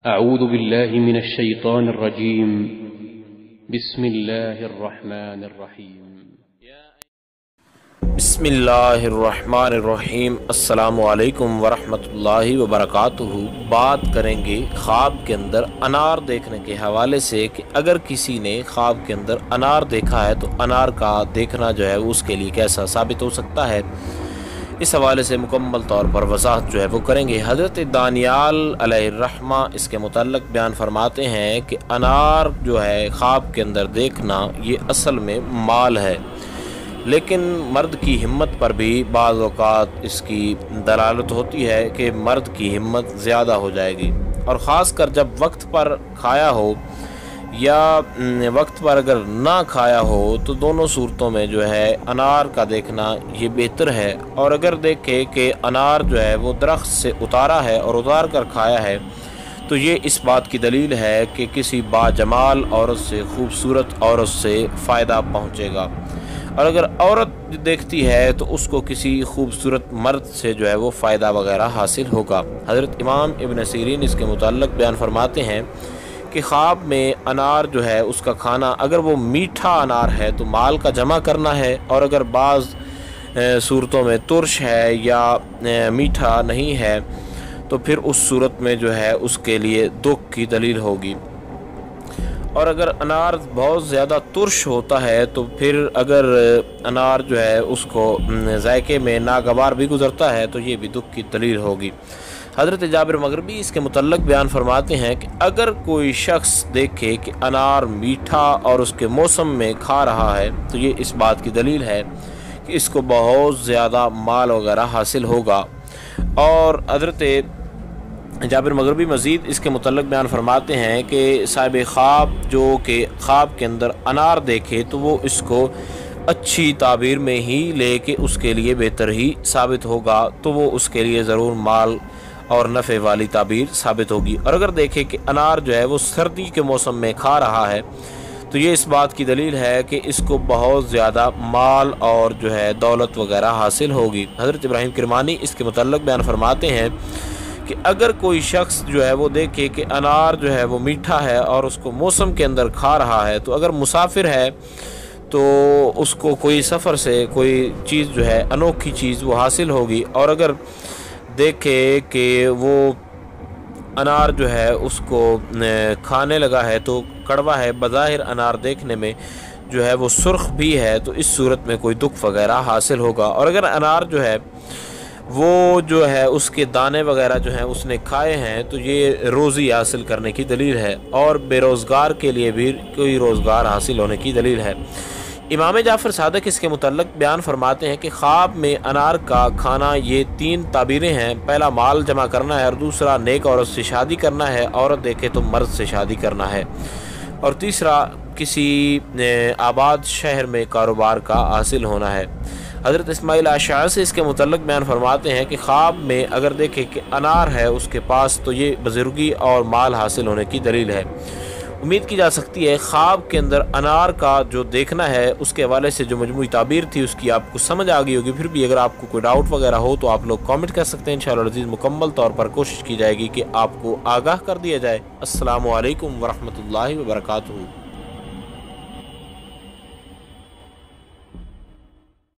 أعوذ بالله من الشيطان الرجيم. بسم الله الرحمن الرحيم. بسم اللہ الرحمن الرحیم. السلام علیکم ورحمۃ اللہ وبرکاتہ. بات کریں گے خواب کے اندر انار دیکھنے کے حوالے سے کہ اگر کسی نے خواب کے اندر انار دیکھا ہے تو انار کا دیکھنا جو ہے اس کے لیے کیسا ثابت ہو سکتا ہے، اس حوالے سے مکمل طور پر وضاحت جو ہے وہ کریں گے. حضرت دانیال علیہ الرحمہ اس کے متعلق بیان فرماتے ہیں کہ انار جو ہے خواب کے اندر دیکھنا یہ اصل میں مال ہے، لیکن مرد کی ہمت پر بھی بعض اوقات اس کی دلالت ہوتی ہے کہ مرد کی ہمت زیادہ ہو جائے گی، اور خاص کر جب وقت پر کھایا ہو یا وقت پر اگر نہ کھایا ہو تو دونوں صورتوں میں جو ہے انار کا دیکھنا یہ بہتر ہے. اور اگر دیکھے کہ انار جو ہے وہ درخت سے اتارا ہے اور اتار کر کھایا ہے تو یہ اس بات کی دلیل ہے کہ کسی باجمال عورت سے، خوبصورت عورت سے فائدہ پہنچے گا. اور اگر عورت دیکھتی ہے تو اس کو کسی خوبصورت مرد سے جو ہے وہ فائدہ وغیرہ حاصل ہوگا. حضرت امام ابن سیرین اس کے متعلق بیان فرماتے ہیں کہ خواب میں انار جو ہے اس کا کھانا اگر وہ میٹھا انار ہے تو مال کا جمع کرنا ہے، اور اگر بعض صورتوں میں ترش ہے یا میٹھا نہیں ہے تو پھر اس صورت میں جو ہے اس کے لیے دکھ کی دلیل ہوگی. اور اگر انار بہت زیادہ ترش ہوتا ہے تو پھر اگر انار جو ہے اس کو ذائقے میں ناگوار بھی گزرتا ہے تو یہ بھی دکھ کی دلیل ہوگی. حضرت جابر مغربی اس کے متعلق بیان فرماتے ہیں کہ اگر کوئی شخص دیکھے کہ انار میٹھا اور اس کے موسم میں کھا رہا ہے تو یہ اس بات کی دلیل ہے کہ اس کو بہت زیادہ مال وغیرہ حاصل ہوگا. اور حضرت جابر مغربی مزید اس کے متعلق بیان فرماتے ہیں کہ صاحب خواب جو کہ خواب کے اندر انار دیکھے تو وہ اس کو اچھی تعبیر میں ہی لے کے اس کے لیے بہتر ہی ثابت ہوگا، تو وہ اس کے لیے ضرور مال اور نفع والی تعبیر ثابت ہوگی. اور اگر دیکھے کہ انار جو ہے وہ سردی کے موسم میں کھا رہا ہے تو یہ اس بات کی دلیل ہے کہ اس کو بہت زیادہ مال اور جو ہے دولت وغیرہ حاصل ہوگی. حضرت ابراہیم کرمانی اس کے متعلق بیان فرماتے ہیں کہ اگر کوئی شخص جو ہے وہ دیکھے کہ انار جو ہے وہ میٹھا ہے اور اس کو موسم کے اندر کھا رہا ہے تو اگر مسافر ہے تو اس کو کوئی سفر سے کوئی چیز جو ہے انوکھی چیز وہ حاصل ہوگی. اور اگر دیکھے کہ وہ انار جو ہے اس کو کھانے لگا ہے تو کڑوا ہے، بظاہر انار دیکھنے میں جو ہے وہ سرخ بھی ہے، تو اس صورت میں کوئی دکھ وغیرہ حاصل ہوگا. اور اگر انار جو ہے وہ جو ہے اس کے دانے وغیرہ جو ہیں اس نے کھائے ہیں تو یہ روزی حاصل کرنے کی دلیل ہے، اور بے روزگار کے لیے بھی کوئی روزگار حاصل ہونے کی دلیل ہے. امام جعفر صادق اس کے متعلق بیان فرماتے ہیں کہ خواب میں انار کا کھانا یہ 3 تعبیریں ہیں. پہلا مال جمع کرنا ہے، اور دوسرا نیک عورت سے شادی کرنا ہے، عورت دیکھے تو مرد سے شادی کرنا ہے، اور تیسرا کسی آباد شہر میں کاروبار کا حاصل ہونا ہے. حضرت اسماعیل اشعری سے اس کے متعلق بیان فرماتے ہیں کہ خواب میں اگر دیکھے کہ انار ہے اس کے پاس تو یہ بزرگی اور مال حاصل ہونے کی دلیل ہے. امید کی جا سکتی ہے خواب کے اندر انار کا جو دیکھنا ہے اس کے حوالے سے جو مجموعی تعبیر تھی اس کی آپ کو سمجھ آ گئی ہوگی. پھر بھی اگر آپ کو کوئی ڈاؤٹ وغیرہ ہو تو آپ لوگ کامنٹ کر سکتے ہیں. انشاءاللہ العزیز مکمل طور پر کوشش کی جائے گی کہ آپ کو آگاہ کر دیا جائے. السلام علیکم ورحمۃ اللہ وبرکاتہ.